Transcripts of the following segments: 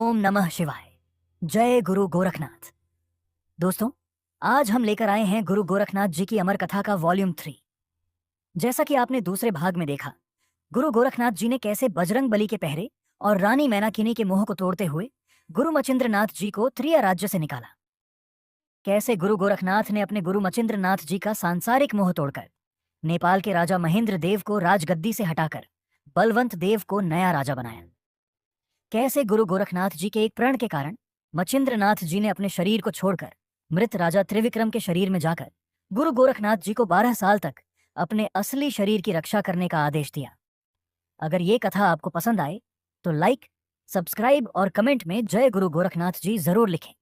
ओम नमः शिवाय। जय गुरु गोरखनाथ। दोस्तों, आज हम लेकर आए हैं गुरु गोरखनाथ जी की अमर कथा का वॉल्यूम 3। जैसा कि आपने दूसरे भाग में देखा, गुरु गोरखनाथ जी ने कैसे बजरंग बली के पहरे और रानी मैनाकिनी के मोह को तोड़ते हुए गुरु मचिंद्रनाथ जी को त्रिया राज्य से निकाला। कैसे गुरु गोरखनाथ ने अपने गुरु मचिंद्रनाथ जी का सांसारिक मोह तोड़कर नेपाल के राजा महेंद्र देव को राजगद्दी से हटाकर बलवंत देव को नया राजा बनाया। कैसे गुरु गोरखनाथ जी के एक प्रण के कारण मचिंद्रनाथ जी ने अपने शरीर को छोड़कर मृत राजा त्रिविक्रम के शरीर में जाकर गुरु गोरखनाथ जी को 12 साल तक अपने असली शरीर की रक्षा करने का आदेश दिया। अगर ये कथा आपको पसंद आए तो लाइक, सब्सक्राइब और कमेंट में जय गुरु गोरखनाथ जी जरूर लिखें।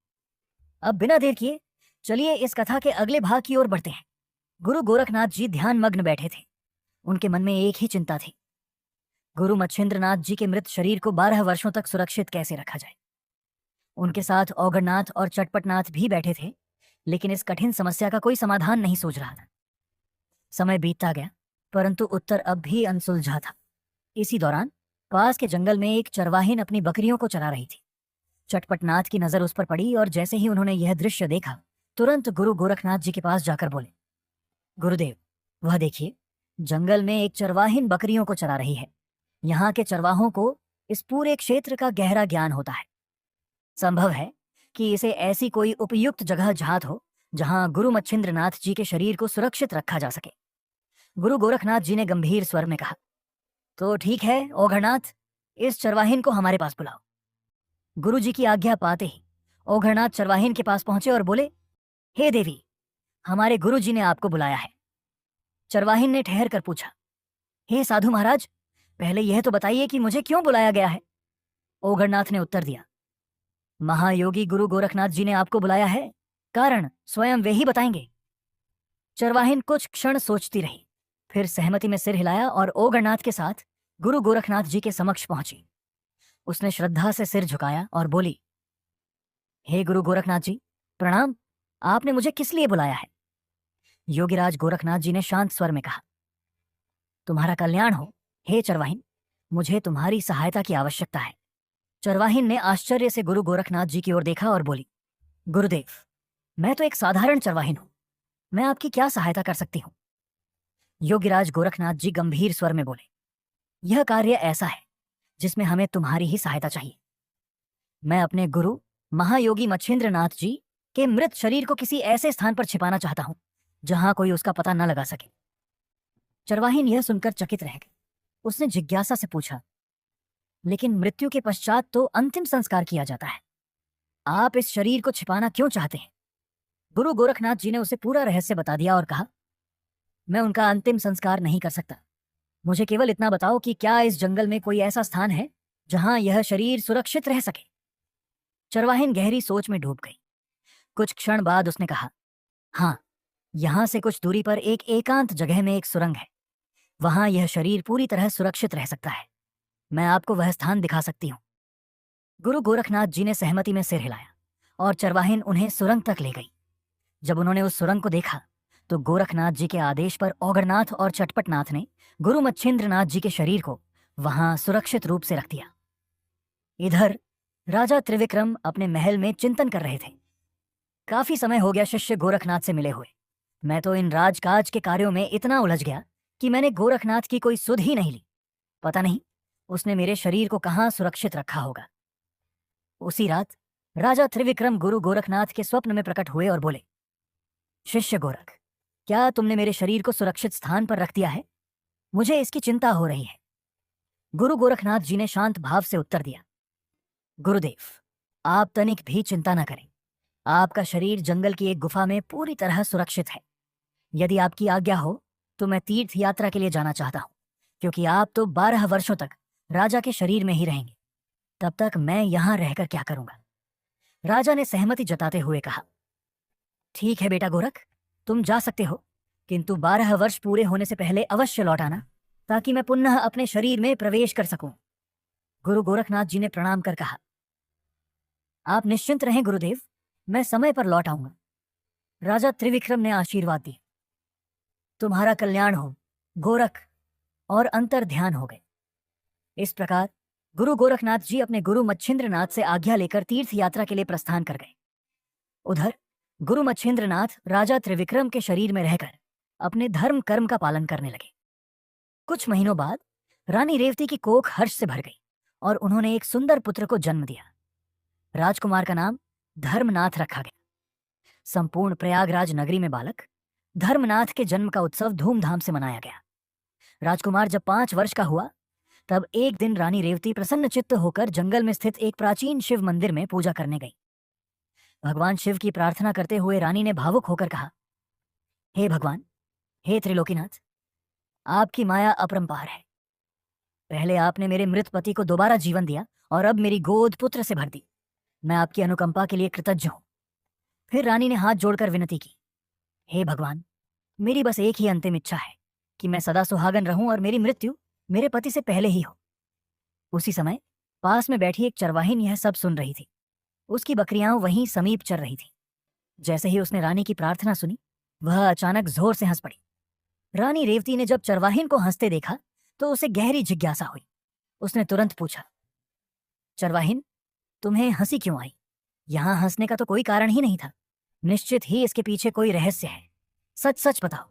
अब बिना देर किए चलिए इस कथा के अगले भाग की ओर बढ़ते हैं। गुरु गोरखनाथ जी ध्यान मग्न बैठे थे। उनके मन में एक ही चिंता थी, गुरु मच्छिंद्रनाथ जी के मृत शरीर को 12 वर्षों तक सुरक्षित कैसे रखा जाए। उनके साथ औगरनाथ और चटपटनाथ भी बैठे थे, लेकिन इस कठिन समस्या का कोई समाधान नहीं सूझ रहा था। समय बीतता गया, परंतु उत्तर अब भी अनसुलझा था। इसी दौरान पास के जंगल में एक चरवाहिन अपनी बकरियों को चरा रही थी। चटपटनाथ की नजर उस पर पड़ी और जैसे ही उन्होंने यह दृश्य देखा, तुरंत गुरु गोरखनाथ जी के पास जाकर बोले, गुरुदेव, वह देखिए, जंगल में एक चरवाहिन बकरियों को चरा रही है। यहाँ के चरवाहों को इस पूरे क्षेत्र का गहरा ज्ञान होता है। संभव है कि इसे ऐसी कोई उपयुक्त जगह ज्ञात हो जहां गुरु मच्छिंद्रनाथ जी के शरीर को सुरक्षित रखा जा सके। गुरु गोरखनाथ जी ने गंभीर स्वर में कहा, तो ठीक है ओघरनाथ, इस चरवाहिन को हमारे पास बुलाओ। गुरु जी की आज्ञा पाते ही ओघरनाथ चरवाहिन के पास पहुंचे और बोले, हे देवी, हमारे गुरु जी ने आपको बुलाया है। चरवाहिन ने ठहर कर पूछा, हे साधु महाराज, पहले यह तो बताइए कि मुझे क्यों बुलाया गया है। ओघरनाथ ने उत्तर दिया, महायोगी गुरु गोरखनाथ जी ने आपको बुलाया है, कारण स्वयं वे ही बताएंगे। चरवाहिन कुछ क्षण सोचती रही, फिर सहमति में सिर हिलाया और ओघरनाथ के साथ गुरु गोरखनाथ जी के समक्ष पहुंची। उसने श्रद्धा से सिर झुकाया और बोली, हे गुरु गोरखनाथ जी, प्रणाम। आपने मुझे किस लिए बुलाया है। योगीराज गोरखनाथ जी ने शांत स्वर में कहा, तुम्हारा कल्याण हो हे चरवाहिन, मुझे तुम्हारी सहायता की आवश्यकता है। चरवाहिन ने आश्चर्य से गुरु गोरखनाथ जी की ओर देखा और बोली, गुरुदेव, मैं तो एक साधारण चरवाहिन हूं, मैं आपकी क्या सहायता कर सकती हूं। योगीराज गोरखनाथ जी गंभीर स्वर में बोले, यह कार्य ऐसा है जिसमें हमें तुम्हारी ही सहायता चाहिए। मैं अपने गुरु महायोगी मच्छिंद्रनाथ जी के मृत शरीर को किसी ऐसे स्थान पर छिपाना चाहता हूं जहां कोई उसका पता न लगा सके। चरवाहिन यह सुनकर चकित रह गई। उसने जिज्ञासा से पूछा, लेकिन मृत्यु के पश्चात तो अंतिम संस्कार किया जाता है, आप इस शरीर को छिपाना क्यों चाहते हैं। गुरु गोरखनाथ जी ने उसे पूरा रहस्य बता दिया और कहा, मैं उनका अंतिम संस्कार नहीं कर सकता। मुझे केवल इतना बताओ कि क्या इस जंगल में कोई ऐसा स्थान है जहां यह शरीर सुरक्षित रह सके। चरवाहिन गहरी सोच में डूब गई। कुछ क्षण बाद उसने कहा, हाँ, यहां से कुछ दूरी पर एक एकांत जगह में एक सुरंग है, वहां यह शरीर पूरी तरह सुरक्षित रह सकता है। मैं आपको वह स्थान दिखा सकती हूं। गुरु गोरखनाथ जी ने सहमति में सिर हिलाया और चरवाहिन उन्हें सुरंग तक ले गई। जब उन्होंने उस सुरंग को देखा तो गोरखनाथ जी के आदेश पर औगरनाथ और चटपटनाथ ने गुरु मच्छिंद्रनाथ जी के शरीर को वहां सुरक्षित रूप से रख दिया। इधर राजा त्रिविक्रम अपने महल में चिंतन कर रहे थे। काफी समय हो गया शिष्य गोरखनाथ से मिले हुए। मैं तो इन राजकाज के कार्यों में इतना उलझ गया कि मैंने गोरखनाथ की कोई सुध ही नहीं ली। पता नहीं उसने मेरे शरीर को कहां सुरक्षित रखा होगा। उसी रात राजा त्रिविक्रम गुरु गोरखनाथ के स्वप्न में प्रकट हुए और बोले, शिष्य गोरख, क्या तुमने मेरे शरीर को सुरक्षित स्थान पर रख दिया है। मुझे इसकी चिंता हो रही है। गुरु गोरखनाथ जी ने शांत भाव से उत्तर दिया, गुरुदेव, आप तनिक भी चिंता न करें। आपका शरीर जंगल की एक गुफा में पूरी तरह सुरक्षित है। यदि आपकी आज्ञा हो तो मैं तीर्थ यात्रा के लिए जाना चाहता हूं, क्योंकि आप तो 12 वर्षों तक राजा के शरीर में ही रहेंगे। तब तक मैं यहां रहकर क्या करूंगा। राजा ने सहमति जताते हुए कहा, ठीक है बेटा गोरख, तुम जा सकते हो, किंतु 12 वर्ष पूरे होने से पहले अवश्य लौट आना, ताकि मैं पुनः अपने शरीर में प्रवेश कर सकूं। गुरु गोरखनाथ जी ने प्रणाम कर कहा, आप निश्चिंत रहें गुरुदेव, मैं समय पर लौट आऊंगा। राजा त्रिविक्रम ने आशीर्वाद दिया। तुम्हारा कल्याण हो गोरख, और अंतर ध्यान हो गए। इस प्रकार गुरु गोरखनाथ जी अपने गुरु मच्छिंद्रनाथ से आज्ञा लेकर तीर्थ यात्रा के लिए प्रस्थान कर गए। उधर गुरु मच्छिंद्रनाथ राजा त्रिविक्रम के शरीर में रहकर अपने धर्म कर्म का पालन करने लगे। कुछ महीनों बाद रानी रेवती की कोख हर्ष से भर गई और उन्होंने एक सुंदर पुत्र को जन्म दिया। राजकुमार का नाम धर्मनाथ रखा गया। संपूर्ण प्रयागराज नगरी में बालक धर्मनाथ के जन्म का उत्सव धूमधाम से मनाया गया। राजकुमार जब 5 वर्ष का हुआ तब एक दिन रानी रेवती प्रसन्नचित्त होकर जंगल में स्थित एक प्राचीन शिव मंदिर में पूजा करने गई। भगवान शिव की प्रार्थना करते हुए रानी ने भावुक होकर कहा, हे भगवान, हे त्रिलोकीनाथ, आपकी माया अपरंपार है। पहले आपने मेरे मृत पति को दोबारा जीवन दिया और अब मेरी गोद पुत्र से भर दी। मैं आपकी अनुकंपा के लिए कृतज्ञ हूं। फिर रानी ने हाथ जोड़कर विनती की, हे भगवान, मेरी बस एक ही अंतिम इच्छा है कि मैं सदा सुहागन रहूं और मेरी मृत्यु मेरे पति से पहले ही हो। उसी समय पास में बैठी एक चरवाहिन यह सब सुन रही थी। उसकी बकरियां वहीं समीप चर रही थी। जैसे ही उसने रानी की प्रार्थना सुनी, वह अचानक जोर से हंस पड़ी। रानी रेवती ने जब चरवाहिन को हंसते देखा तो उसे गहरी जिज्ञासा हुई। उसने तुरंत पूछा, चरवाहिन, तुम्हें हंसी क्यों आई? यहां हंसने का तो कोई कारण ही नहीं था। निश्चित ही इसके पीछे कोई रहस्य है। सच सच बताओ।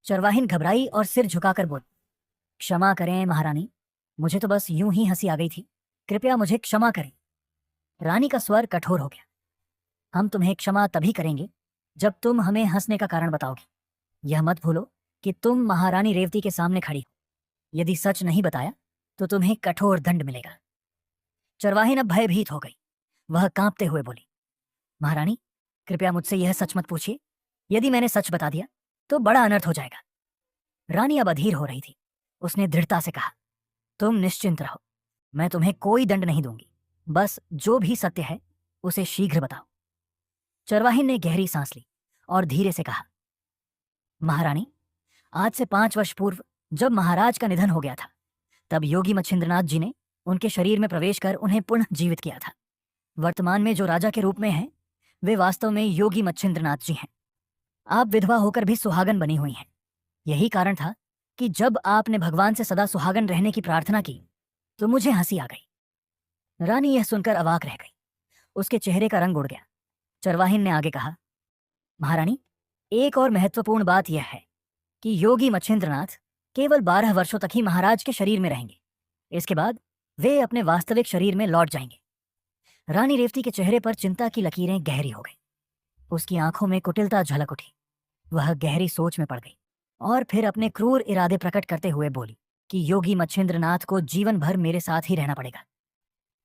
चरवाहिन घबराई और सिर झुकाकर बोली, क्षमा करें महारानी, मुझे तो बस यूं ही हंसी आ गई थी। कृपया मुझे क्षमा करें। रानी का स्वर कठोर हो गया। हम तुम्हें क्षमा तभी करेंगे जब तुम हमें हंसने का कारण बताओगे। यह मत भूलो कि तुम महारानी रेवती के सामने खड़ी हो। यदि सच नहीं बताया तो तुम्हें कठोर दंड मिलेगा। चरवाहिन अब भयभीत हो गई। वह कांपते हुए बोली, महारानी, कृपया मुझसे यह सच मत पूछिए। यदि मैंने सच बता दिया तो बड़ा अनर्थ हो जाएगा। रानी अब अधीर हो रही थी। उसने दृढ़ता से कहा, तुम निश्चिंत रहो, मैं तुम्हें कोई दंड नहीं दूंगी। बस जो भी सत्य है उसे शीघ्र बताओ। चरवाहिन ने गहरी सांस ली और धीरे से कहा, महारानी, आज से 5 वर्ष पूर्व जब महाराज का निधन हो गया था, तब योगी मच्छिंद्रनाथ जी ने उनके शरीर में प्रवेश कर उन्हें पुनः जीवित किया था। वर्तमान में जो राजा के रूप में हैं, वे वास्तव में योगी मच्छिंद्रनाथ जी हैं। आप विधवा होकर भी सुहागन बनी हुई हैं। यही कारण था कि जब आपने भगवान से सदा सुहागन रहने की प्रार्थना की तो मुझे हंसी आ गई। रानी यह सुनकर अवाक रह गई। उसके चेहरे का रंग उड़ गया। चरवाहिन ने आगे कहा, महारानी, एक और महत्वपूर्ण बात यह है कि योगी मच्छिंद्रनाथ केवल 12 वर्षों तक ही महाराज के शरीर में रहेंगे। इसके बाद वे अपने वास्तविक शरीर में लौट जाएंगे। रानी रेवती के चेहरे पर चिंता की लकीरें गहरी हो गई। उसकी आंखों में कुटिलता झलक उठी। वह गहरी सोच में पड़ गई और फिर अपने क्रूर इरादे प्रकट करते हुए बोली कि योगी मच्छिंद्रनाथ को जीवन भर मेरे साथ ही रहना पड़ेगा।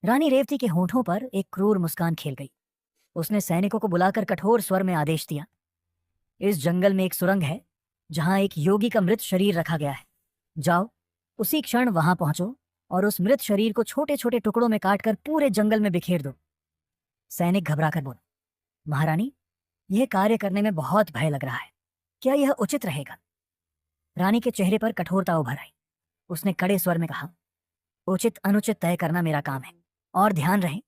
रानी रेवती के होठों पर एक क्रूर मुस्कान खेल गई। उसने सैनिकों को बुलाकर कठोर स्वर में आदेश दिया, इस जंगल में एक सुरंग है जहां एक योगी का मृत शरीर रखा गया है। जाओ, उसी क्षण वहां पहुंचो और उस मृत शरीर को छोटे छोटे टुकड़ों में काटकर पूरे जंगल में बिखेर दो। सैनिक घबराकर बोला, महारानी, यह कार्य करने में बहुत भय लग रहा है। क्या यह उचित रहेगा? रानी के चेहरे पर कठोरता उभर आई। उसने कड़े स्वर में कहा, उचित अनुचित तय करना मेरा काम है, और ध्यान रहे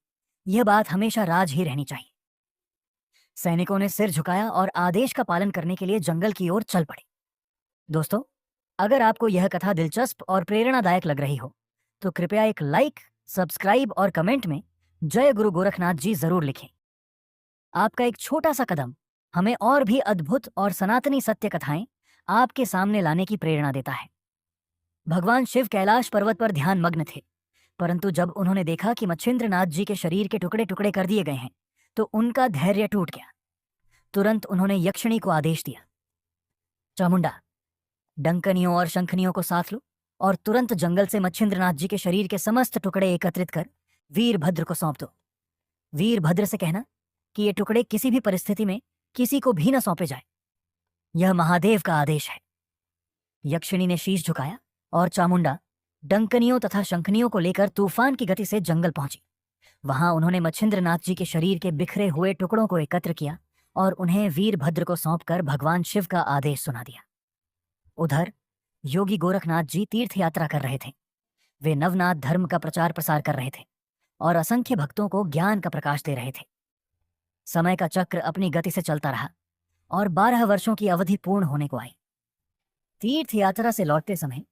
यह बात हमेशा राज ही रहनी चाहिए। सैनिकों ने सिर झुकाया और आदेश का पालन करने के लिए जंगल की ओर चल पड़े। दोस्तों, अगर आपको यह कथा दिलचस्प और प्रेरणादायक लग रही हो तो कृपया एक लाइक, सब्सक्राइब और कमेंट में जय गुरु गोरखनाथ जी जरूर लिखें। आपका एक छोटा सा कदम हमें और भी अद्भुत और सनातनी सत्य कथाएं आपके सामने लाने की प्रेरणा देता है। भगवान शिव कैलाश पर्वत पर ध्यान मग्न थे, परंतु जब उन्होंने देखा कि मच्छिंद्रनाथ जी के शरीर के टुकड़े टुकड़े कर दिए गए हैं तो उनका धैर्य टूट गया। तुरंत उन्होंने यक्षिणी को आदेश दिया, चामुंडा, डंकनियों और शंखनियों को साथ लो और तुरंत जंगल से मच्छिंद्रनाथ जी के शरीर के समस्त टुकड़े एकत्रित कर वीरभद्र को सौंप दो। वीरभद्र से कहना कि ये टुकड़े किसी भी परिस्थिति में किसी को भी न सौंपे जाए। यह महादेव का आदेश है। यक्षिणी ने शीश झुकाया और चामुंडा डंकनियों तथा शंखनियों को लेकर तूफान की गति से जंगल पहुंची। वहां उन्होंने मच्छिंद्रनाथ जी के शरीर के बिखरे हुए टुकड़ों को एकत्र किया और उन्हें वीरभद्र को सौंपकर भगवान शिव का आदेश सुना दिया। उधर योगी गोरखनाथ जी तीर्थ यात्रा कर रहे थे। वे नवनाथ धर्म का प्रचार प्रसार कर रहे थे और असंख्य भक्तों को ज्ञान का प्रकाश दे रहे थे। समय का चक्र अपनी गति से चलता रहा और 12 वर्षों की अवधि पूर्ण होने को आई। तीर्थ यात्रा से लौटते समय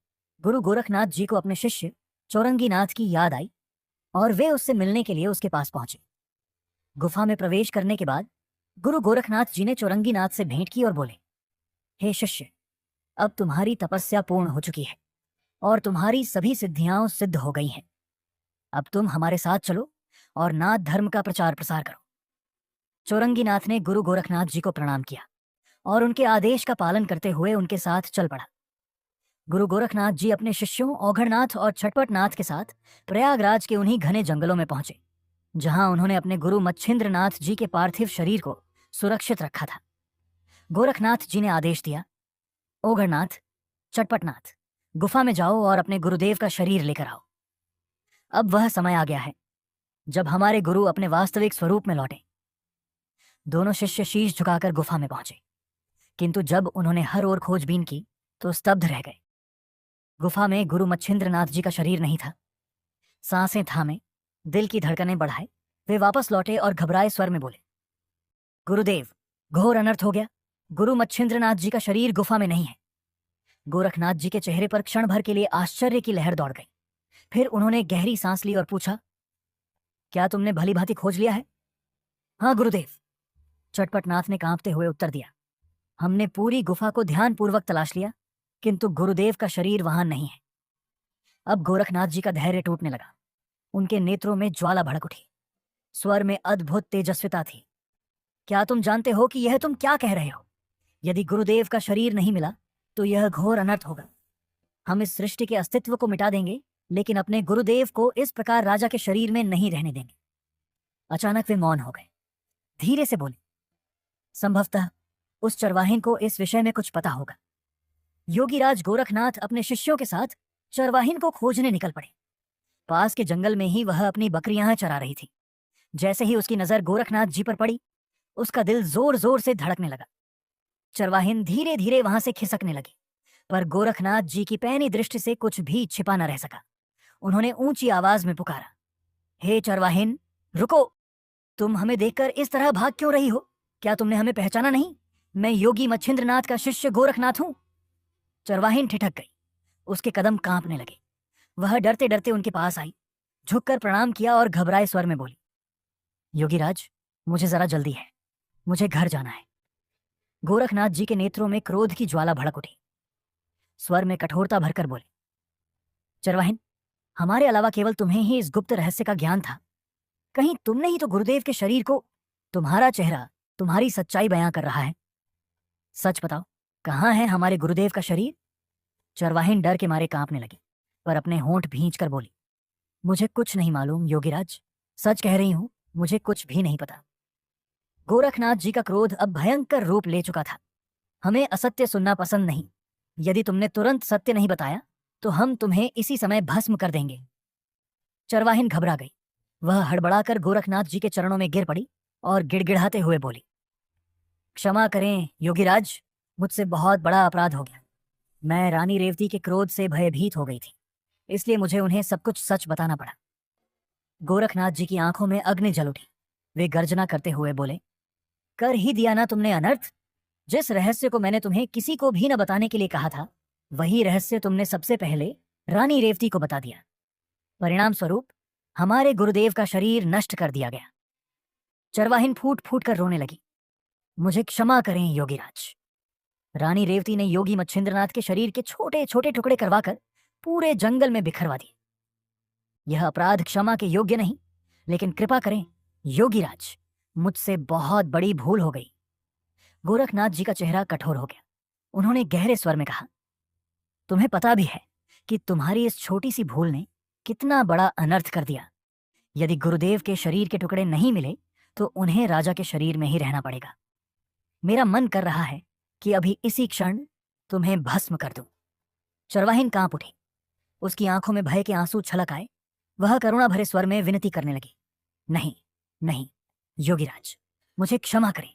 गुरु गोरखनाथ जी को अपने शिष्य चौरंगी नाथ की याद आई और वे उससे मिलने के लिए उसके पास पहुंचे। गुफा में प्रवेश करने के बाद गुरु गोरखनाथ जी ने चौरंगी नाथ से भेंट की और बोले, हे शिष्य, अब तुम्हारी तपस्या पूर्ण हो चुकी है और तुम्हारी सभी सिद्धियां सिद्ध हो गई हैं। अब तुम हमारे साथ चलो और नाथ धर्म का प्रचार प्रसार करो। चौरंगी नाथ ने गुरु गोरखनाथ जी को प्रणाम किया और उनके आदेश का पालन करते हुए उनके साथ चल पड़ा। गुरु गोरखनाथ जी अपने शिष्यों औघड़नाथ और छटपटनाथ के साथ प्रयागराज के उन्हीं घने जंगलों में पहुंचे, जहां उन्होंने अपने गुरु मच्छिंद्रनाथ जी के पार्थिव शरीर को सुरक्षित रखा था। गोरखनाथ जी ने आदेश दिया, ओघड़नाथ, चटपटनाथ, गुफा में जाओ और अपने गुरुदेव का शरीर लेकर आओ। अब वह समय आ गया है जब हमारे गुरु अपने वास्तविक स्वरूप में लौटे। दोनों शिष्य शीश झुकाकर गुफा में पहुंचे, किंतु जब उन्होंने हर ओर खोजबीन की तो स्तब्ध रह गए। गुफा में गुरु मच्छिंद्रनाथ जी का शरीर नहीं था। सांसें थामे, दिल की धड़कनें बढ़ाए, वे वापस लौटे और घबराए स्वर में बोले, गुरुदेव, घोर अनर्थ हो गया। गुरु मच्छिंद्रनाथ जी का शरीर गुफा में नहीं है। गोरखनाथ जी के चेहरे पर क्षण भर के लिए आश्चर्य की लहर दौड़ गई। फिर उन्होंने गहरी सांस ली और पूछा, क्या तुमने भली भांति खोज लिया है? हाँ गुरुदेव, चटपटनाथ ने कांपते हुए उत्तर दिया। हमने पूरी गुफा को ध्यानपूर्वक तलाश लिया, किंतु गुरुदेव का शरीर वहां नहीं है। अब गोरखनाथ जी का धैर्य टूटने लगा। उनके नेत्रों में ज्वाला भड़क उठी, स्वर में अद्भुत तेजस्विता थी। क्या तुम जानते हो कि यह तुम क्या कह रहे हो? यदि गुरुदेव का शरीर नहीं मिला तो यह घोर अनर्थ होगा। हम इस सृष्टि के अस्तित्व को मिटा देंगे, लेकिन अपने गुरुदेव को इस प्रकार राजा के शरीर में नहीं रहने देंगे। अचानक वे मौन हो गए। धीरे से बोले, संभवतः उस चरवाहिन को इस विषय में कुछ पता होगा। योगीराज गोरखनाथ अपने शिष्यों के साथ चरवाहिन को खोजने निकल पड़े। पास के जंगल में ही वह अपनी बकरियां चरा रही थी। जैसे ही उसकी नजर गोरखनाथ जी पर पड़ी, उसका दिल जोर जोर से धड़कने लगा। चरवाहिन धीरे धीरे वहां से खिसकने लगी, पर गोरखनाथ जी की पैनी दृष्टि से कुछ भी छिपा न रह सका। उन्होंने ऊंची आवाज में पुकारा, हे चरवाहिन, रुको! तुम हमें देखकर इस तरह भाग क्यों रही हो? क्या तुमने हमें पहचाना नहीं? मैं योगी मच्छिंद्रनाथ का शिष्य गोरखनाथ हूं। चरवाहिन ठिठक गई, उसके कदम कांपने लगे। वह डरते डरते उनके पास आई, झुककर प्रणाम किया और घबराए स्वर में बोली, योगीराज, मुझे जरा जल्दी है, मुझे घर जाना है। गोरखनाथ जी के नेत्रों में क्रोध की ज्वाला भड़क उठी। स्वर में कठोरता भरकर बोले, चरवाहिन, हमारे अलावा केवल तुम्हें ही इस गुप्त रहस्य का ज्ञान था। कहीं तुमने ही तो गुरुदेव के शरीर को... तुम्हारा चेहरा तुम्हारी सच्चाई बयां कर रहा है। सच बताओ, कहाँ है हमारे गुरुदेव का शरीर? चरवाहिन डर के मारे कांपने लगी, पर अपने होंठ भींच कर बोली, मुझे कुछ नहीं मालूम योगीराज, सच कह रही हूं, मुझे कुछ भी नहीं पता। गोरखनाथ जी का क्रोध अब भयंकर रूप ले चुका था। हमें असत्य सुनना पसंद नहीं। यदि तुमने तुरंत सत्य नहीं बताया तो हम तुम्हें इसी समय भस्म कर देंगे। चरवाहिन घबरा गई। वह हड़बड़ाकर गोरखनाथ जी के चरणों में गिर पड़ी और गिड़गिड़ाते हुए बोली, क्षमा करें योगीराज, मुझसे बहुत बड़ा अपराध हो गया। मैं रानी रेवती के क्रोध से भयभीत हो गई थी, इसलिए मुझे उन्हें सब कुछ सच बताना पड़ा। गोरखनाथ जी की आंखों में अग्नि जल उठी। वे गर्जना करते हुए बोले, कर ही दिया ना तुमने अनर्थ। जिस रहस्य को मैंने तुम्हें किसी को भी न बताने के लिए कहा था, वही रहस्य तुमने सबसे पहले रानी रेवती को बता दिया। परिणाम स्वरूप हमारे गुरुदेव का शरीर नष्ट कर दिया गया। चरवाहिन फूट फूट कर रोने लगी, मुझे क्षमा करें योगीराज। रानी रेवती ने योगी मच्छिंद्रनाथ के शरीर के छोटे छोटे टुकड़े करवाकर पूरे जंगल में बिखरवा दिए। यह अपराध क्षमा के योग्य नहीं, लेकिन कृपा करें योगीराज, मुझसे बहुत बड़ी भूल हो गई। गोरखनाथ जी का चेहरा कठोर हो गया। उन्होंने गहरे स्वर में कहा, तुम्हें पता भी है कि तुम्हारी इस छोटी सी भूल ने कितना बड़ा अनर्थ कर दिया। यदि गुरुदेव के शरीर के टुकड़े नहीं मिले तो उन्हें राजा के शरीर में ही रहना पड़ेगा। मेरा मन कर रहा है कि अभी इसी क्षण तुम्हें भस्म कर दूं। चरवाहिन कांप उठी। उसकी आंखों में भय के आंसू छलक आए। वह करुणा भरे स्वर में विनती करने लगी, नहीं नहीं योगीराज, मुझे क्षमा करें।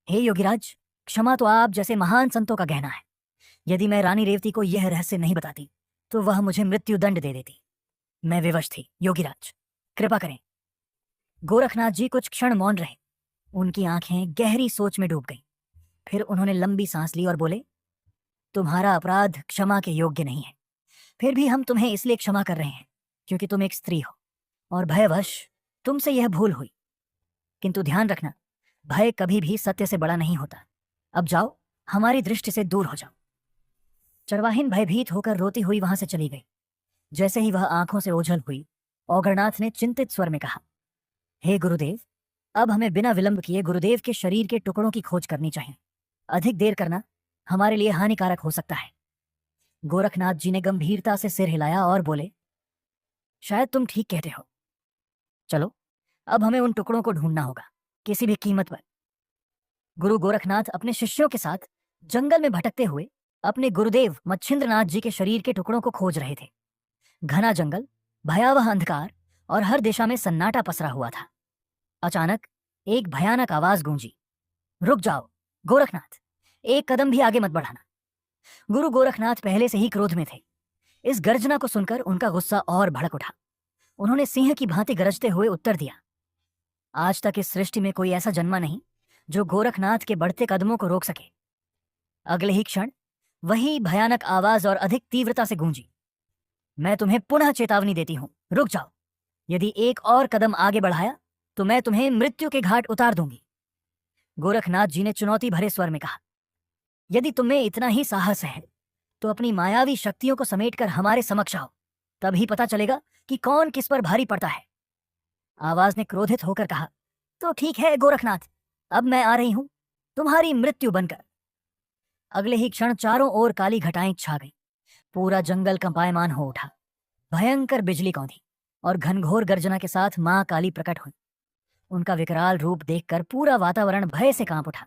हे योगीराज, क्षमा तो आप जैसे महान संतों का गहना है। यदि मैं रानी रेवती को यह रहस्य नहीं बताती तो वह मुझे मृत्यु दंड दे देती। मैं विवश थी योगीराज, कृपा करें। गोरखनाथ जी कुछ क्षण मौन रहे। उनकी आंखें गहरी सोच में डूब गईं। फिर उन्होंने लंबी सांस ली और बोले, तुम्हारा अपराध क्षमा के योग्य नहीं है, फिर भी हम तुम्हें इसलिए क्षमा कर रहे हैं क्योंकि तुम एक स्त्री हो और भयवश तुमसे यह भूल हुई। किंतु ध्यान रखना, भय कभी भी सत्य से बड़ा नहीं होता। अब जाओ, हमारी दृष्टि से दूर हो जाओ। चरवाहिन भयभीत होकर रोती हुई वहां से चली गई। जैसे ही वह आंखों से ओझल हुई, औगरनाथ ने चिंतित स्वर में कहा, हे गुरुदेव, अब हमें बिना विलंब किए गुरुदेव के शरीर के टुकड़ों की खोज करनी चाहिए। अधिक देर करना हमारे लिए हानिकारक हो सकता है। गोरखनाथ जी ने गंभीरता से सिर हिलाया और बोले, शायद तुम ठीक कहते हो। चलो, अब हमें उन टुकड़ों को ढूंढना होगा, किसी भी कीमत पर। गुरु गोरखनाथ अपने शिष्यों के साथ जंगल में भटकते हुए अपने गुरुदेव मच्छिंद्रनाथ जी के शरीर के टुकड़ों को खोज रहे थे। घना जंगल, भयावह अंधकार और हर दिशा में सन्नाटा पसरा हुआ था। अचानक एक भयानक आवाज गूंजी, रुक जाओ गोरखनाथ, एक कदम भी आगे मत बढ़ाना। गुरु गोरखनाथ पहले से ही क्रोध में थे। इस गर्जना को सुनकर उनका गुस्सा और भड़क उठा। उन्होंने सिंह की भांति गरजते हुए उत्तर दिया, आज तक इस सृष्टि में कोई ऐसा जन्मा नहीं जो गोरखनाथ के बढ़ते कदमों को रोक सके। अगले ही क्षण वही भयानक आवाज और अधिक तीव्रता से गूंजी, मैं तुम्हें पुनः चेतावनी देती हूं, रुक जाओ। यदि एक और कदम आगे बढ़ाया तो मैं तुम्हें मृत्यु के घाट उतार दूंगी। गोरखनाथ जी ने चुनौती भरे स्वर में कहा, यदि तुम्हें इतना ही साहस है तो अपनी मायावी शक्तियों को समेटकर हमारे समक्ष आओ, तभी पता चलेगा कि कौन किस पर भारी पड़ता है। आवाज ने क्रोधित होकर कहा, तो ठीक है गोरखनाथ, अब मैं आ रही हूं तुम्हारी मृत्यु बनकर। अगले ही क्षण चारों ओर काली घटाएं छा गई। पूरा जंगल कंपायमान हो उठा। भयंकर बिजली कौंधी और घनघोर गर्जना के साथ मां काली प्रकट हुई। उनका विकराल रूप देखकर पूरा वातावरण भय से कांप उठा।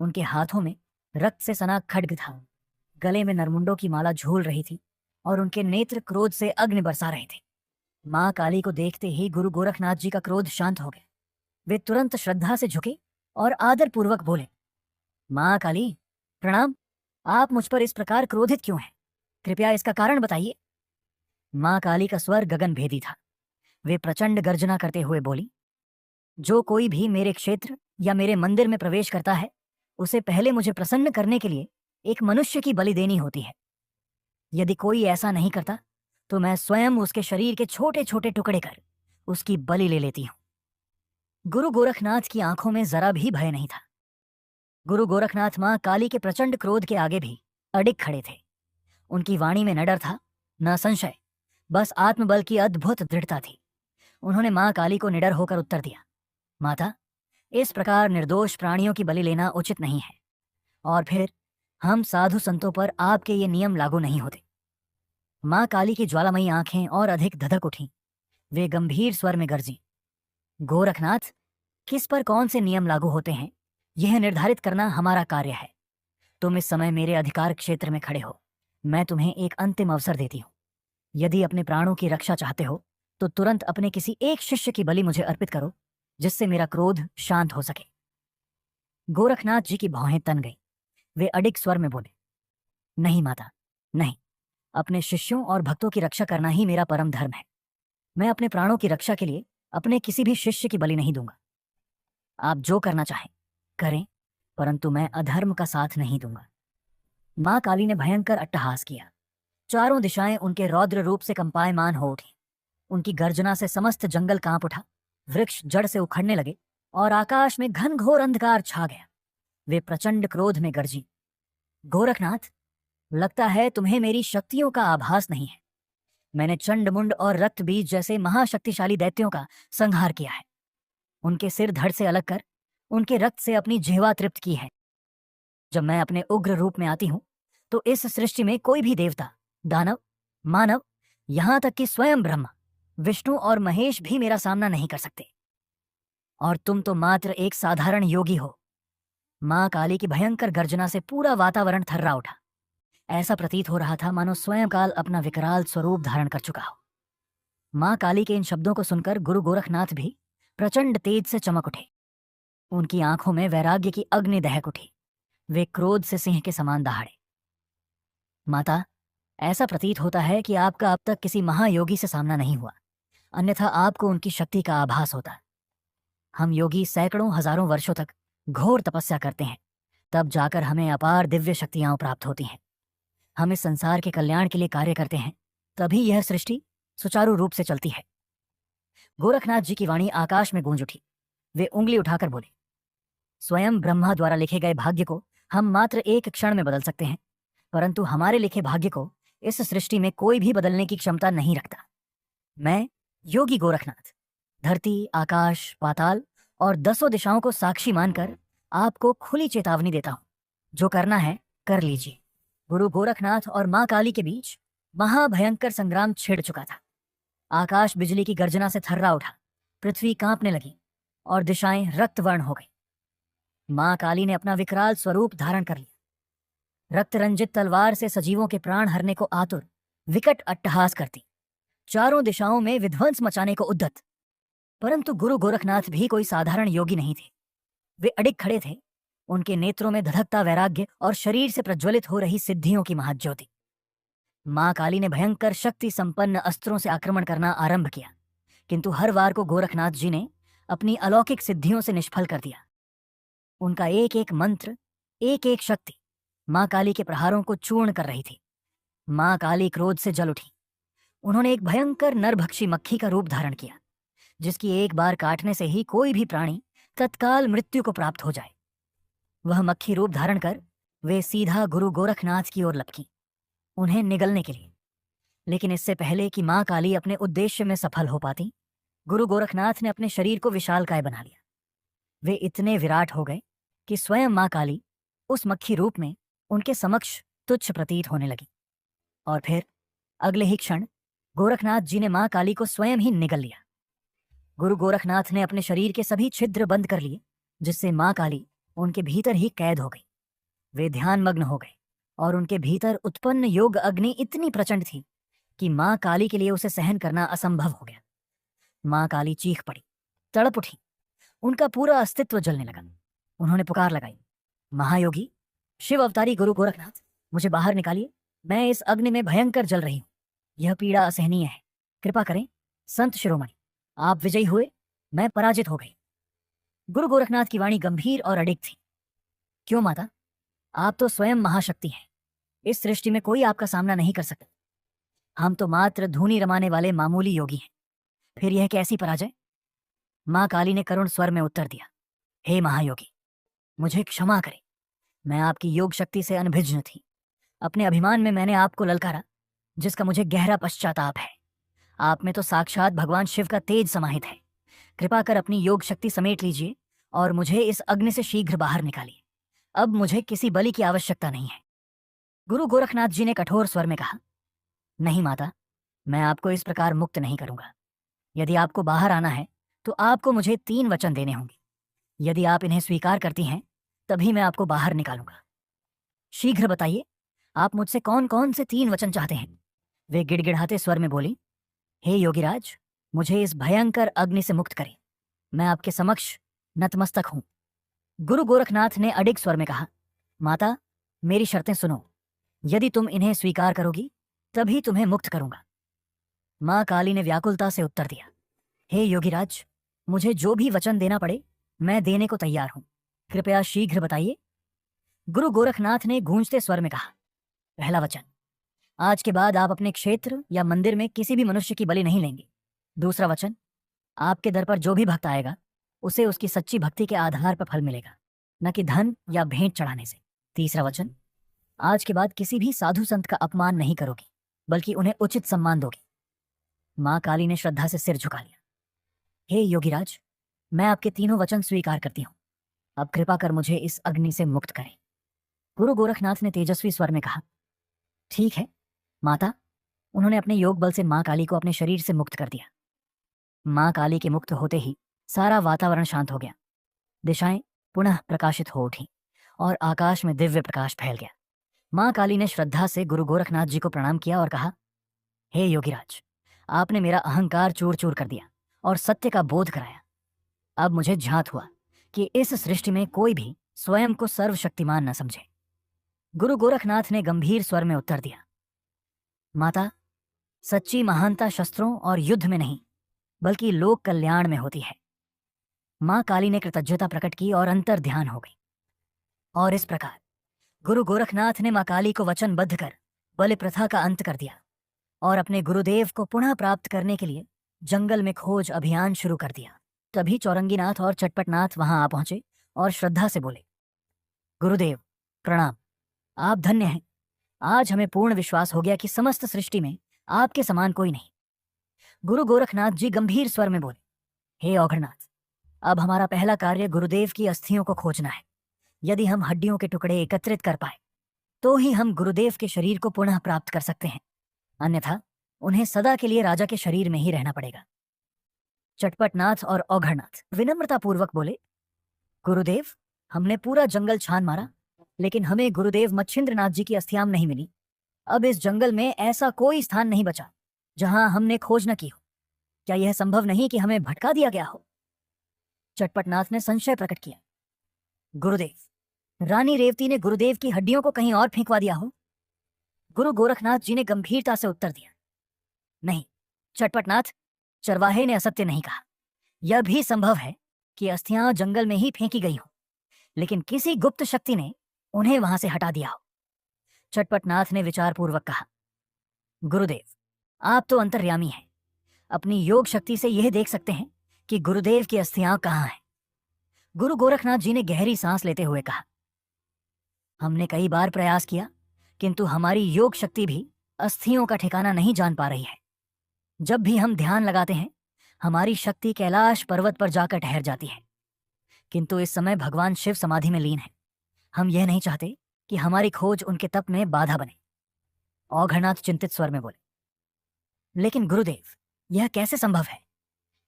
उनके हाथों में रक्त से सना खड्ग था, गले में नरमुंडों की माला झूल रही थी और उनके नेत्र क्रोध से अग्नि बरसा रहे थे। मां काली को देखते ही गुरु गोरखनाथ जी का क्रोध शांत हो गया। वे तुरंत श्रद्धा से झुके और आदरपूर्वक बोले, मां काली प्रणाम, आप मुझ पर इस प्रकार क्रोधित क्यों हैं? कृपया इसका कारण बताइए। मां काली का स्वर गगन भेदी था। वे प्रचंड गर्जना करते हुए बोली, जो कोई भी मेरे क्षेत्र या मेरे मंदिर में प्रवेश करता है, उसे पहले मुझे प्रसन्न करने के लिए एक मनुष्य की बलि देनी होती है। यदि कोई ऐसा नहीं करता तो मैं स्वयं उसके शरीर के छोटे छोटे टुकड़े कर उसकी बलि ले लेती हूं। गुरु गोरखनाथ की आंखों में जरा भी भय नहीं था। गुरु गोरखनाथ मां काली के प्रचंड क्रोध के आगे भी अडिग खड़े थे। उनकी वाणी में न डर था न संशय, बस आत्मबल की अद्भुत दृढ़ता थी। उन्होंने मां काली को निडर होकर उत्तर दिया, माता, इस प्रकार निर्दोष प्राणियों की बलि लेना उचित नहीं है, और फिर हम साधु संतों पर आपके ये नियम लागू नहीं होते। मां काली की ज्वालामयी आंखें और अधिक धधक उठीं। वे गंभीर स्वर में गरजी, गोरखनाथ, किस पर कौन से नियम लागू होते हैं, यह निर्धारित करना हमारा कार्य है। तुम इस समय मेरे अधिकार क्षेत्र में खड़े हो। मैं तुम्हें एक अंतिम अवसर देती हूं। यदि अपने प्राणों की रक्षा चाहते हो तो तुरंत अपने किसी एक शिष्य की बलि मुझे अर्पित करो, जिससे मेरा क्रोध शांत हो सके। गोरखनाथ जी की भौहें तन गई। वे अडिग स्वर में बोले, नहीं माता, नहीं। अपने शिष्यों और भक्तों की रक्षा करना ही मेरा परम धर्म है। मैं अपने प्राणों की रक्षा के लिए अपने किसी भी शिष्य की बलि नहीं दूंगा। आप जो करना चाहें करें, परंतु मैं अधर्म का साथ नहीं दूंगा। मां काली ने भयंकर अट्टहास किया। चारों दिशाएं उनके रौद्र रूप से कंपायमान हो उठी। उनकी गर्जना से समस्त जंगल कांप उठा। वृक्ष जड़ से उखड़ने लगे और आकाश में घनघोर अंधकार छा गया। वे प्रचंड क्रोध में गरजी, गोरखनाथ, लगता है तुम्हें मेरी शक्तियों का आभास नहीं है। मैंने चंडमुंड और रक्त बीज जैसे महाशक्तिशाली दैत्यों का संहार किया है। उनके सिर धड़ से अलग कर उनके रक्त से अपनी जिह्वा तृप्त की है। जब मैं अपने उग्र रूप में आती हूं तो इस सृष्टि में कोई भी देवता, दानव, मानव, यहां तक कि स्वयं ब्रह्मा, विष्णु और महेश भी मेरा सामना नहीं कर सकते। और तुम तो मात्र एक साधारण योगी हो। मां काली की भयंकर गर्जना से पूरा वातावरण थर्रा उठा। ऐसा प्रतीत हो रहा था मानो स्वयं काल अपना विकराल स्वरूप धारण कर चुका हो। मां काली के इन शब्दों को सुनकर गुरु गोरखनाथ भी प्रचंड तेज से चमक उठे। उनकी आंखों में वैराग्य की अग्नि दहक उठी। वे क्रोध से सिंह के समान दहाड़े। माता, ऐसा प्रतीत होता है कि आपका अब तक किसी महायोगी से सामना नहीं हुआ, अन्यथा आपको उनकी शक्ति का आभास होता। हम योगी सैकड़ों हजारों वर्षों तक घोर तपस्या करते हैं, तब जाकर हमें अपार दिव्य शक्तियां प्राप्त होती हैं। हम इस संसार के कल्याण के लिए कार्य करते हैं, तभी यह सृष्टि सुचारू रूप से चलती है। गोरखनाथ जी की वाणी आकाश में गूंज उठी। वे उंगली उठाकर बोले, स्वयं ब्रह्मा द्वारा लिखे गए भाग्य को हम मात्र एक क्षण में बदल सकते हैं, परंतु हमारे लिखे भाग्य को इस सृष्टि में कोई भी बदलने की क्षमता नहीं रखता। मैं योगी गोरखनाथ धरती, आकाश, पाताल और 10 दिशाओं को साक्षी मानकर आपको खुली चेतावनी देता हूं। जो करना है कर लीजिए। गुरु गोरखनाथ और मां काली के बीच महाभयंकर संग्राम छिड़ चुका था। आकाश बिजली की गर्जना से थर्रा उठा, पृथ्वी कांपने लगी और दिशाएं रक्तवर्ण हो गई। मां काली ने अपना विकराल स्वरूप धारण कर लिया। रक्त रंजित तलवार से सजीवों के प्राण हरने को आतुर विकट अट्टहास करती, चारों दिशाओं में विध्वंस मचाने को उद्यत। परंतु गुरु गोरखनाथ भी कोई साधारण योगी नहीं थे। वे अडिग खड़े थे, उनके नेत्रों में धधकता वैराग्य और शरीर से प्रज्वलित हो रही सिद्धियों की महाज्योति। मां काली ने भयंकर शक्ति संपन्न अस्त्रों से आक्रमण करना आरंभ किया, किंतु हर वार को गोरखनाथ जी ने अपनी अलौकिक सिद्धियों से निष्फल कर दिया। उनका एक एक मंत्र, एक एक शक्ति मां काली के प्रहारों को चूर्ण कर रही थी। मां काली क्रोध से जल उठी। उन्होंने एक भयंकर नरभक्षी मक्खी का रूप धारण किया, जिसकी एक बार काटने से ही कोई भी प्राणी तत्काल मृत्यु को प्राप्त हो जाए। वह मक्खी रूप धारण कर वे सीधा गुरु गोरखनाथ की ओर लपकी, उन्हें निगलने के लिए। लेकिन इससे पहले कि मां काली अपने उद्देश्य में सफल हो पाती, गुरु गोरखनाथ ने अपने शरीर को विशालकाय बना लिया। वे इतने विराट हो गए कि स्वयं मां काली उस मक्खी रूप में उनके समक्ष तुच्छ प्रतीत होने लगी। और फिर अगले ही क्षण गोरखनाथ जी ने मां काली को स्वयं ही निगल लिया। गुरु गोरखनाथ ने अपने शरीर के सभी छिद्र बंद कर लिए, जिससे मां काली उनके भीतर ही कैद हो गई। वे ध्यानमग्न हो गए और उनके भीतर उत्पन्न योग अग्नि इतनी प्रचंड थी कि मां काली के लिए उसे सहन करना असंभव हो गया। मां काली चीख पड़ी, तड़प उठी, उनका पूरा अस्तित्व जलने लगा। उन्होंने पुकार लगाई, महायोगी, शिव अवतारी गुरु गोरखनाथ, मुझे बाहर निकालिए। मैं इस अग्नि में भयंकर जल रही हूं। यह पीड़ा असहनीय है। कृपा करें संत शिरोमणि, आप विजयी हुए, मैं पराजित हो गई। गुरु गोरखनाथ की वाणी गंभीर और अडिग थी। क्यों माता, आप तो स्वयं महाशक्ति हैं। इस सृष्टि में कोई आपका सामना नहीं कर सकता। हम तो मात्र धूनी रमाने वाले मामूली योगी हैं, फिर यह कैसी पराजय। मां काली ने करुण स्वर में उत्तर दिया, हे महायोगी, मुझे क्षमा करें। मैं आपकी योग शक्ति से अनभिज्ञ थी। अपने अभिमान में मैंने आपको ललकारा, जिसका मुझे गहरा पश्चाताप है। आप में तो साक्षात भगवान शिव का तेज समाहित है। कृपा कर अपनी योग शक्ति समेट लीजिए और मुझे इस अग्नि से शीघ्र बाहर निकालिए। अब मुझे किसी बलि की आवश्यकता नहीं है। गुरु गोरखनाथ जी ने कठोर स्वर में कहा, नहीं माता, मैं आपको इस प्रकार मुक्त नहीं करूंगा। यदि आपको बाहर आना है तो आपको मुझे 3 वचन देने होंगे। यदि आप इन्हें स्वीकार करती हैं तभी मैं आपको बाहर निकालूंगा। शीघ्र बताइए, आप मुझसे कौन कौन से 3 वचन चाहते हैं। वे गिड़गिड़ाते स्वर में बोली, हे योगीराज, मुझे इस भयंकर अग्नि से मुक्त करें। मैं आपके समक्ष नतमस्तक हूं। गुरु गोरखनाथ ने अडिग स्वर में कहा, माता, मेरी शर्तें सुनो। यदि तुम इन्हें स्वीकार करोगी तभी तुम्हें मुक्त करूंगा। मां काली ने व्याकुलता से उत्तर दिया, हे योगीराज, मुझे जो भी वचन देना पड़े मैं देने को तैयार हूं। कृपया शीघ्र बताइए। गुरु गोरखनाथ ने गूंजते स्वर में कहा, पहला वचन, आज के बाद आप अपने क्षेत्र या मंदिर में किसी भी मनुष्य की बलि नहीं लेंगे। दूसरा वचन, आपके दर पर जो भी भक्त आएगा उसे उसकी सच्ची भक्ति के आधार पर फल मिलेगा, न कि धन या भेंट चढ़ाने से। तीसरा वचन, आज के बाद किसी भी साधु संत का अपमान नहीं करोगी, बल्कि उन्हें उचित सम्मान दोगी। मां काली ने श्रद्धा से सिर झुका लिया, हे योगीराज, मैं आपके तीनों वचन स्वीकार करती हूं। अब कृपा कर मुझे इस अग्नि से मुक्त करें। गुरु गोरखनाथ ने तेजस्वी स्वर में कहा, ठीक है माता। उन्होंने अपने योग बल से मां काली को अपने शरीर से मुक्त कर दिया। मां काली के मुक्त होते ही सारा वातावरण शांत हो गया। दिशाएं पुनः प्रकाशित हो उठी और आकाश में दिव्य प्रकाश फैल गया। मां काली ने श्रद्धा से गुरु गोरखनाथ जी को प्रणाम किया और कहा, हे योगीराज, आपने मेरा अहंकार चूर चूर कर दिया और सत्य का बोध कराया। अब मुझे झांत हुआ कि इस सृष्टि में कोई भी स्वयं को सर्वशक्तिमान न समझे। गुरु गोरखनाथ ने गंभीर स्वर में उत्तर दिया, माता, सच्ची महानता शस्त्रों और युद्ध में नहीं बल्कि लोक कल्याण में होती है। मां काली ने कृतज्ञता प्रकट की और अंतर ध्यान हो गई। और इस प्रकार गुरु गोरखनाथ ने मां काली को वचनबद्ध कर बलि प्रथा का अंत कर दिया। और अपने गुरुदेव को पुनः प्राप्त करने के लिए जंगल में खोज अभियान शुरू कर दिया। तभी चौरंगीनाथ और चटपटनाथ वहां आ पहुंचे और श्रद्धा से बोले, गुरुदेव प्रणाम, आप धन्य हैं। आज हमें पूर्ण विश्वास हो गया कि समस्त सृष्टि में आपके समान कोई नहीं। गुरु गोरखनाथ जी गंभीर स्वर में बोले, हे औघड़नाथ, अब हमारा पहला कार्य गुरुदेव की अस्थियों को खोजना है। यदि हम हड्डियों के टुकड़े एकत्रित कर पाए तो ही हम गुरुदेव के शरीर को पुनः प्राप्त कर सकते हैं, अन्यथा उन्हें सदा के लिए राजा के शरीर में ही रहना पड़ेगा। चटपटनाथ और औघड़नाथ विनम्रतापूर्वक बोले, गुरुदेव, हमने पूरा जंगल छान मारा, लेकिन हमें गुरुदेव मच्छिंद्रनाथ जी की अस्थियां नहीं मिली। अब इस जंगल में ऐसा कोई स्थान नहीं बचा जहां हमने खोज न की हो। क्या यह संभव नहीं कि हमें भटका दिया गया हो? चटपटनाथ ने संशय प्रकट किया, गुरुदेव, रानी रेवती ने गुरुदेव की हड्डियों को कहीं और फेंकवा दिया हो? गुरु गोरखनाथ जी ने गंभीरता से उत्तर दिया, नहीं चटपटनाथ, चरवाहे ने असत्य नहीं कहा। यह भी संभव है कि अस्थियां जंगल में ही फेंकी गई हो, लेकिन किसी गुप्त शक्ति ने उन्हें वहां से हटा दिया हो। चटपटनाथ ने विचारपूर्वक कहा, गुरुदेव, आप तो अंतर्यामी हैं, अपनी योग शक्ति से यह देख सकते हैं कि गुरुदेव की अस्थियां कहाँ हैं। गुरु गोरखनाथ जी ने गहरी सांस लेते हुए कहा, हमने कई बार प्रयास किया, किंतु हमारी योग शक्ति भी अस्थियों का ठिकाना नहीं जान पा रही है। जब भी हम ध्यान लगाते हैं, हमारी शक्ति कैलाश पर्वत पर जाकर ठहर जाती है, किंतु इस समय भगवान शिव समाधि में लीन है। हम यह नहीं चाहते कि हमारी खोज उनके तप में बाधा बने। औघड़नाथ चिंतित स्वर में बोले, लेकिन गुरुदेव, यह कैसे संभव है?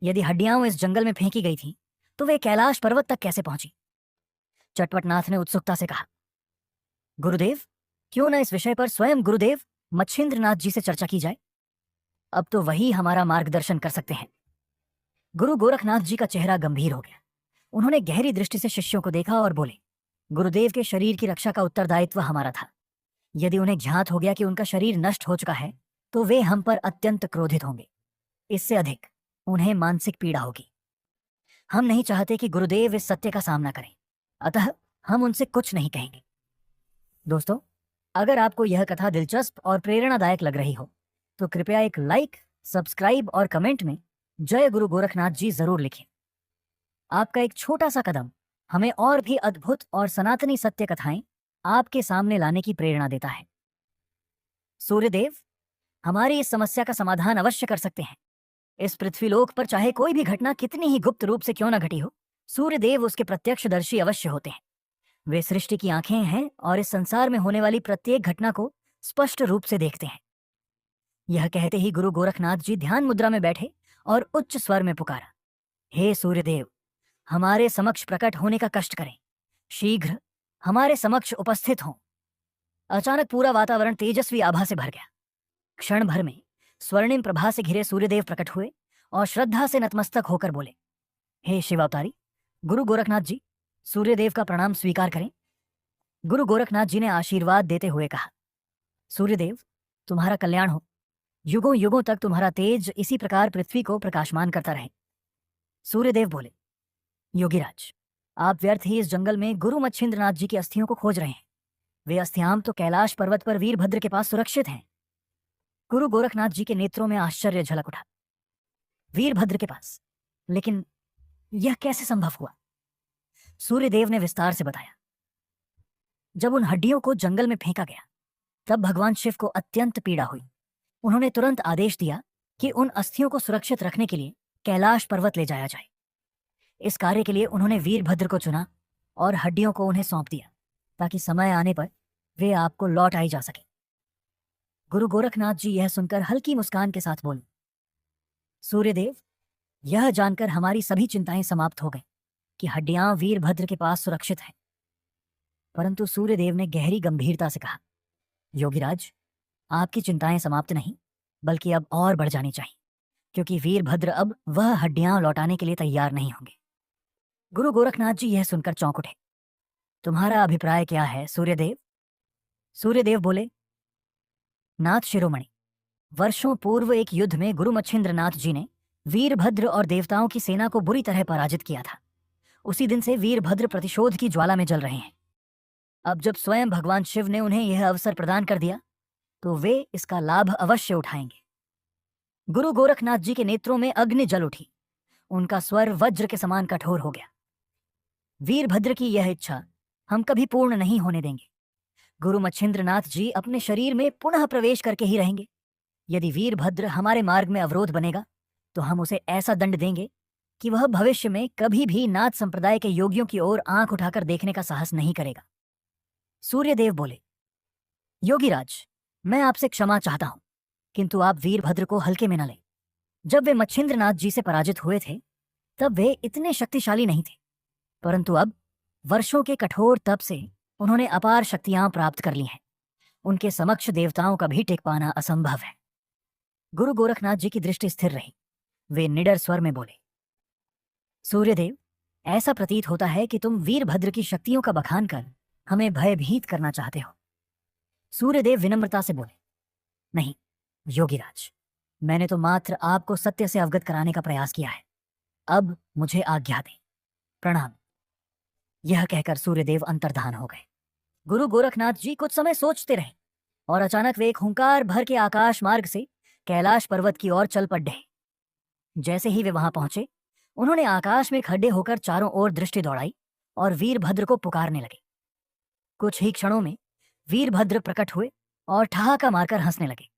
यदि हड्डियां इस जंगल में फेंकी गई थी तो वे कैलाश पर्वत तक कैसे पहुंची? चटपटनाथ ने उत्सुकता से कहा, गुरुदेव, क्यों न इस विषय पर स्वयं गुरुदेव मच्छिंद्रनाथ जी से चर्चा की जाए। अब तो वही हमारा मार्गदर्शन कर सकते हैं। गुरु गोरखनाथ जी का चेहरा गंभीर हो गया। उन्होंने गहरी दृष्टि से शिष्यों को देखा और बोले, गुरुदेव के शरीर की रक्षा का उत्तरदायित्व हमारा था। यदि उन्हें ज्ञात हो गया कि उनका शरीर नष्ट हो चुका है तो वे हम पर अत्यंत क्रोधित होंगे। इससे अधिक उन्हें मानसिक पीड़ा होगी। हम नहीं चाहते कि गुरुदेव इस सत्य का सामना करें, अतः हम उनसे कुछ नहीं कहेंगे। दोस्तों, अगर आपको यह कथा दिलचस्प और प्रेरणादायक लग रही हो तो कृपया एक लाइक, सब्सक्राइब और कमेंट में जय गुरु गोरखनाथ जी जरूर लिखें। आपका एक छोटा सा कदम हमें और भी अद्भुत और सनातनी सत्य कथाएं आपके सामने लाने की प्रेरणा देता है। सूर्यदेव हमारी इस समस्या का समाधान अवश्य कर सकते हैं। इस पृथ्वीलोक पर चाहे कोई भी घटना कितनी ही गुप्त रूप से क्यों न घटी हो, सूर्यदेव उसके प्रत्यक्षदर्शी अवश्य होते हैं। वे सृष्टि की आंखें हैं और इस संसार में होने वाली प्रत्येक घटना को स्पष्ट रूप से देखते हैं। यह कहते ही गुरु गोरखनाथ जी ध्यान मुद्रा में बैठे और उच्च स्वर में पुकारा, हे सूर्यदेव, हमारे समक्ष प्रकट होने का कष्ट करें, शीघ्र हमारे समक्ष उपस्थित हों। अचानक पूरा वातावरण तेजस्वी आभा से भर गया। क्षण भर में स्वर्णिम प्रभा से घिरे सूर्यदेव प्रकट हुए और श्रद्धा से नतमस्तक होकर बोले, हे शिवावतारी गुरु गोरखनाथ जी, सूर्यदेव का प्रणाम स्वीकार करें। गुरु गोरखनाथ जी ने आशीर्वाद देते हुए कहा, सूर्यदेव, तुम्हारा कल्याण हो। युगों युगों तक तुम्हारा तेज इसी प्रकार पृथ्वी को प्रकाशमान करता रहे। सूर्यदेव बोले, योगीराज, आप व्यर्थ ही इस जंगल में गुरु मच्छिंद्रनाथ जी की अस्थियों को खोज रहे हैं। वे अस्थियां तो कैलाश पर्वत पर वीरभद्र के पास सुरक्षित हैं। गुरु गोरखनाथ जी के नेत्रों में आश्चर्य झलक उठा। वीरभद्र के पास? लेकिन यह कैसे संभव हुआ? सूर्यदेव ने विस्तार से बताया, जब उन हड्डियों को जंगल में फेंका गया तब भगवान शिव को अत्यंत पीड़ा हुई। उन्होंने तुरंत आदेश दिया कि उन अस्थियों को सुरक्षित रखने के लिए कैलाश पर्वत ले जाया जाए। इस कार्य के लिए उन्होंने वीरभद्र को चुना और हड्डियों को उन्हें सौंप दिया ताकि समय आने पर वे आपको लौट आई जा सके। गुरु गोरखनाथ जी यह सुनकर हल्की मुस्कान के साथ बोले, सूर्यदेव, यह जानकर हमारी सभी चिंताएं समाप्त हो गईं कि हड्डियां वीरभद्र के पास सुरक्षित हैं। परंतु सूर्यदेव ने गहरी गंभीरता से कहा, योगीराज, आपकी चिंताएं समाप्त नहीं बल्कि अब और बढ़ जानी चाहिए, क्योंकि वीरभद्र अब वह हड्डियां लौटाने के लिए तैयार नहीं होंगे। गुरु गोरखनाथ जी यह सुनकर चौंक उठे। तुम्हारा अभिप्राय क्या है सूर्यदेव? सूर्यदेव बोले, नाथ शिरोमणि, वर्षों पूर्व एक युद्ध में गुरु मच्छिंद्रनाथ जी ने वीरभद्र और देवताओं की सेना को बुरी तरह पराजित किया था। उसी दिन से वीरभद्र प्रतिशोध की ज्वाला में जल रहे हैं। अब जब स्वयं भगवान शिव ने उन्हें यह अवसर प्रदान कर दिया तो वे इसका लाभ अवश्य उठाएंगे। गुरु गोरखनाथ जी के नेत्रों में अग्नि जल उठी। उनका स्वर वज्र के समान कठोर हो गया। वीरभद्र की यह इच्छा हम कभी पूर्ण नहीं होने देंगे। गुरु मच्छिंद्रनाथ जी अपने शरीर में पुनः प्रवेश करके ही रहेंगे। यदि वीरभद्र हमारे मार्ग में अवरोध बनेगा तो हम उसे ऐसा दंड देंगे कि वह भविष्य में कभी भी नाथ संप्रदाय के योगियों की ओर आंख उठाकर देखने का साहस नहीं करेगा। सूर्यदेव बोले, योगीराज, मैं आपसे क्षमा चाहता हूं, किंतु आप वीरभद्र को हल्के में न लें। जब वे मच्छिंद्रनाथ जी से पराजित हुए थे तब वे इतने शक्तिशाली नहीं थे, परंतु अब वर्षों के कठोर तप से उन्होंने अपार शक्तियां प्राप्त कर ली हैं। उनके समक्ष देवताओं का भी टेक पाना असंभव है। गुरु गोरखनाथ जी की दृष्टि स्थिर रही। वे निडर स्वर में बोले, सूर्यदेव, ऐसा प्रतीत होता है कि तुम वीरभद्र की शक्तियों का बखान कर हमें भयभीत करना चाहते हो। सूर्यदेव विनम्रता से बोले, नहीं योगीराज, मैंने तो मात्र आपको सत्य से अवगत कराने का प्रयास किया है। अब मुझे आज्ञा दें। प्रणाम। यह कहकर सूर्यदेव अंतर्धान हो गए। गुरु गोरखनाथ जी कुछ समय सोचते रहे और अचानक वे एक हुंकार भर के आकाश मार्ग से कैलाश पर्वत की ओर चल पड़े। जैसे ही वे वहां पहुंचे, उन्होंने आकाश में खड़े होकर चारों ओर दृष्टि दौड़ाई और वीरभद्र को पुकारने लगे। कुछ ही क्षणों में वीरभद्र प्रकट हुए और ठहाका मारकर हंसने लगे।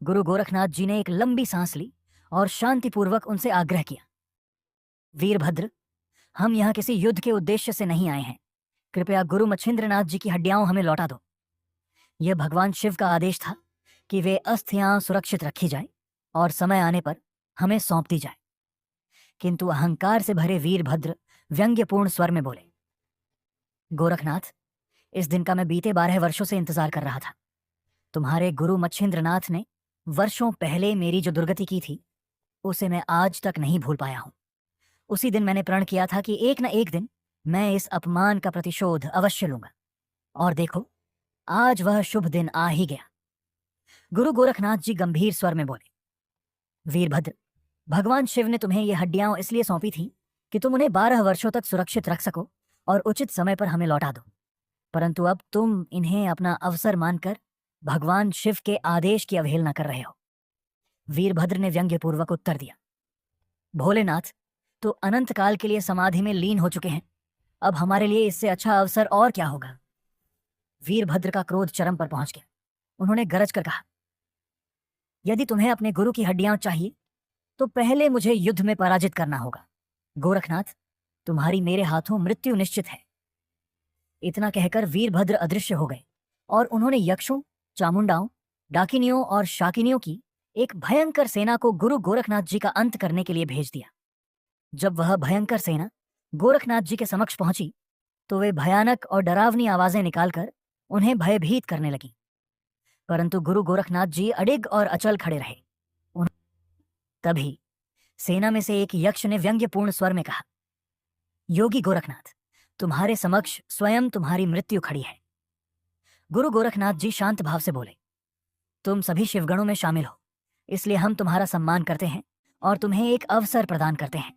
गुरु गोरखनाथ जी ने एक लंबी सांस ली और शांतिपूर्वक उनसे आग्रह किया, वीरभद्र, हम यहां किसी युद्ध के उद्देश्य से नहीं आए हैं। कृपया गुरु मच्छिंद्रनाथ जी की हड्डियां हमें लौटा दो। यह भगवान शिव का आदेश था कि वे अस्थियां सुरक्षित रखी जाए और समय आने पर हमें सौंप दी जाए। किंतु अहंकार से भरे वीरभद्र व्यंग्यपूर्ण स्वर में बोले, गोरखनाथ, इस दिन का मैं बीते 12 वर्षों से इंतजार कर रहा था। तुम्हारे गुरु मच्छिंद्रनाथ ने वर्षों पहले मेरी जो दुर्गति की थी उसे मैं आज तक नहीं भूल पाया हूं। उसी दिन मैंने प्रण किया था कि एक न एक दिन मैं इस अपमान का प्रतिशोध अवश्य लूंगा, और देखो आज वह शुभ दिन आ ही गया। गुरु गोरखनाथ जी गंभीर स्वर में बोले, वीरभद्र, भगवान शिव ने तुम्हें ये हड्डियां इसलिए सौंपी थी कि तुम उन्हें 12 वर्षों तक सुरक्षित रख सको और उचित समय पर हमें लौटा दो, परंतु अब तुम इन्हें अपना अवसर मानकर भगवान शिव के आदेश की अवहेलना कर रहे हो। वीरभद्र ने व्यंग्यपूर्वक उत्तर दिया, भोलेनाथ तो अनंत काल के लिए समाधि में लीन हो चुके हैं। अब हमारे लिए इससे अच्छा अवसर और क्या होगा। वीरभद्र का क्रोध चरम पर पहुंच गया। उन्होंने गरज कर कहा, यदि तुम्हें अपने गुरु की हड्डियां चाहिए तो पहले मुझे युद्ध में पराजित करना होगा। गोरखनाथ, तुम्हारी मेरे हाथों मृत्यु निश्चित है। इतना कहकर वीरभद्र अदृश्य हो गए और उन्होंने यक्षों, चामुंडाओं, डाकिनियों और शाकिनियों की एक भयंकर सेना को गुरु गोरखनाथ जी का अंत करने के लिए भेज दिया। जब वह भयंकर सेना गोरखनाथ जी के समक्ष पहुंची तो वे भयानक और डरावनी आवाजें निकालकर उन्हें भयभीत करने लगी, परंतु गुरु गोरखनाथ जी अडिग और अचल खड़े रहे। तभी सेना में से एक यक्ष ने व्यंग्यपूर्ण स्वर में कहा, योगी गोरखनाथ, तुम्हारे समक्ष स्वयं तुम्हारी मृत्यु खड़ी है। गुरु गोरखनाथ जी शांत भाव से बोले, तुम सभी शिवगणों में शामिल हो, इसलिए हम तुम्हारा सम्मान करते हैं और तुम्हें एक अवसर प्रदान करते हैं।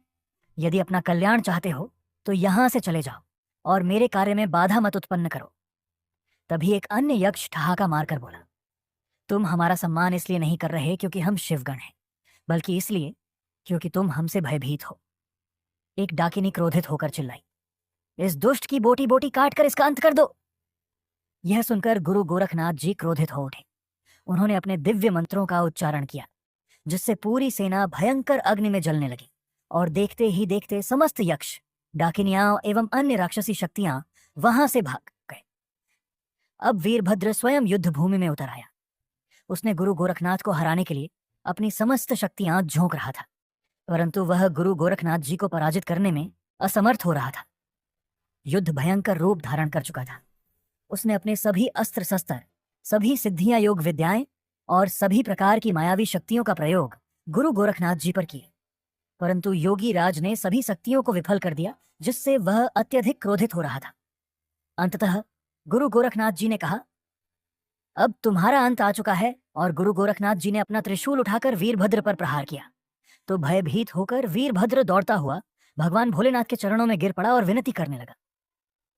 यदि अपना कल्याण चाहते हो तो यहां से चले जाओ और मेरे कार्य में बाधा मत उत्पन्न करो। तभी एक अन्य यक्ष ठहाका मारकर बोला, तुम हमारा सम्मान इसलिए नहीं कर रहे क्योंकि हम शिवगण हैं, बल्कि इसलिए क्योंकि तुम हमसे भयभीत हो। एक डाकिनी क्रोधित होकर चिल्लाई, इस दुष्ट की बोटी बोटी काट कर इसका अंत कर दो। यह सुनकर गुरु गोरखनाथ जी क्रोधित हो उठे। उन्होंने अपने दिव्य मंत्रों का उच्चारण किया, जिससे पूरी सेना भयंकर अग्नि में जलने लगी और देखते ही देखते समस्त यक्ष, डाकिनियां एवं अन्य राक्षसी शक्तियां वहां से भाग गए। अब वीरभद्र स्वयं युद्ध भूमि में उतर आया। उसने गुरु गोरखनाथ को हराने के लिए अपनी समस्त शक्तियां झोंक रहा था, परंतु वह गुरु गोरखनाथ जी को पराजित करने में असमर्थ हो रहा था। युद्ध भयंकर रूप धारण कर चुका था। उसने अपने सभी अस्त्र शस्त्र, सभी सिद्धियां योग विद्याएं और सभी प्रकार की मायावी शक्तियों का प्रयोग गुरु गोरखनाथ जी पर किए, परंतु योगी राज ने सभी शक्तियों को विफल कर दिया, जिससे वह अत्यधिक क्रोधित हो रहा था। अंततः गुरु गोरखनाथ जी ने कहा, अब तुम्हारा अंत आ चुका है, और गुरु गोरखनाथ जी ने अपना त्रिशूल उठाकर वीरभद्र पर प्रहार किया। तो भयभीत होकर वीरभद्र दौड़ता हुआ भगवान भोलेनाथ के चरणों में गिर पड़ा और विनती करने लगा,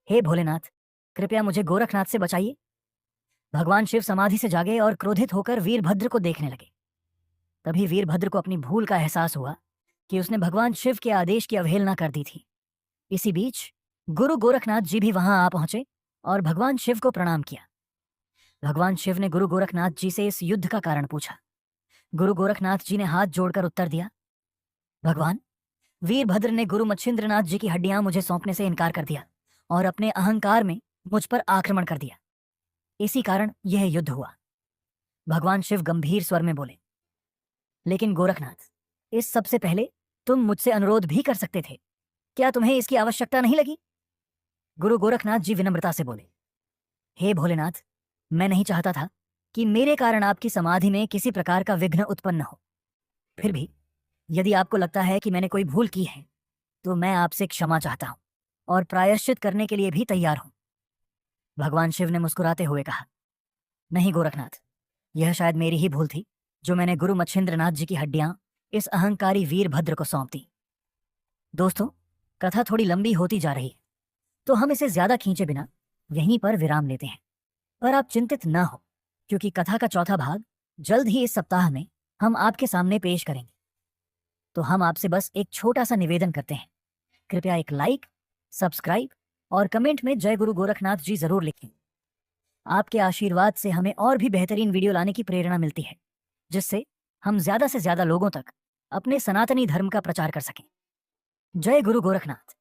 हे भोलेनाथ, कृपया मुझे गोरखनाथ से बचाइए। भगवान शिव समाधि से जागे और क्रोधित होकर वीरभद्र को देखने लगे। तभी वीरभद्र को अपनी भूल का एहसास हुआ कि उसने भगवान शिव के आदेश की अवहेलना कर दी थी। इसी बीच गुरु गोरखनाथ जी भी वहां आ पहुंचे और भगवान शिव को प्रणाम किया। भगवान शिव ने गुरु गोरखनाथ जी से इस युद्ध का कारण पूछा। गुरु गोरखनाथ जी ने हाथ जोड़कर उत्तर दिया, भगवान, वीरभद्र ने गुरु मच्छिंद्रनाथ जी की हड्डियां मुझे सौंपने से इनकार कर दिया और अपने अहंकार में मुझ पर आक्रमण कर दिया। इसी कारण यह युद्ध हुआ। भगवान शिव गंभीर स्वर में बोले, लेकिन गोरखनाथ, इस सबसे पहले तुम मुझसे अनुरोध भी कर सकते थे। क्या तुम्हें इसकी आवश्यकता नहीं लगी? गुरु गोरखनाथ जी विनम्रता से बोले, हे भोलेनाथ, मैं नहीं चाहता था कि मेरे कारण आपकी समाधि में किसी प्रकार का विघ्न उत्पन्न हो। फिर भी यदि आपको लगता है कि मैंने कोई भूल की है तो मैं आपसे क्षमा चाहता हूं और प्रायश्चित करने के लिए भी तैयार हूं। भगवान शिव ने मुस्कुराते हुए कहा, नहीं गोरखनाथ, यह शायद मेरी ही भूल थी जो मैंने गुरु मच्छिंद्रनाथ जी की हड्डियां इस अहंकारी वीरभद्र को सौंप दी। दोस्तों, कथा थोड़ी लंबी होती जा रही है, तो हम इसे ज्यादा खींचे बिना यहीं पर विराम लेते हैं। पर आप चिंतित न हो, क्योंकि कथा का चौथा भाग जल्द ही इस सप्ताह में हम आपके सामने पेश करेंगे। तो हम आपसे बस एक छोटा सा निवेदन करते हैं, कृपया एक लाइक, सब्सक्राइब और कमेंट में जय गुरु गोरखनाथ जी जरूर लिखें। आपके आशीर्वाद से हमें और भी बेहतरीन वीडियो लाने की प्रेरणा मिलती है, जिससे हम ज्यादा से ज्यादा लोगों तक अपने सनातनी धर्म का प्रचार कर सकें। जय गुरु गोरखनाथ।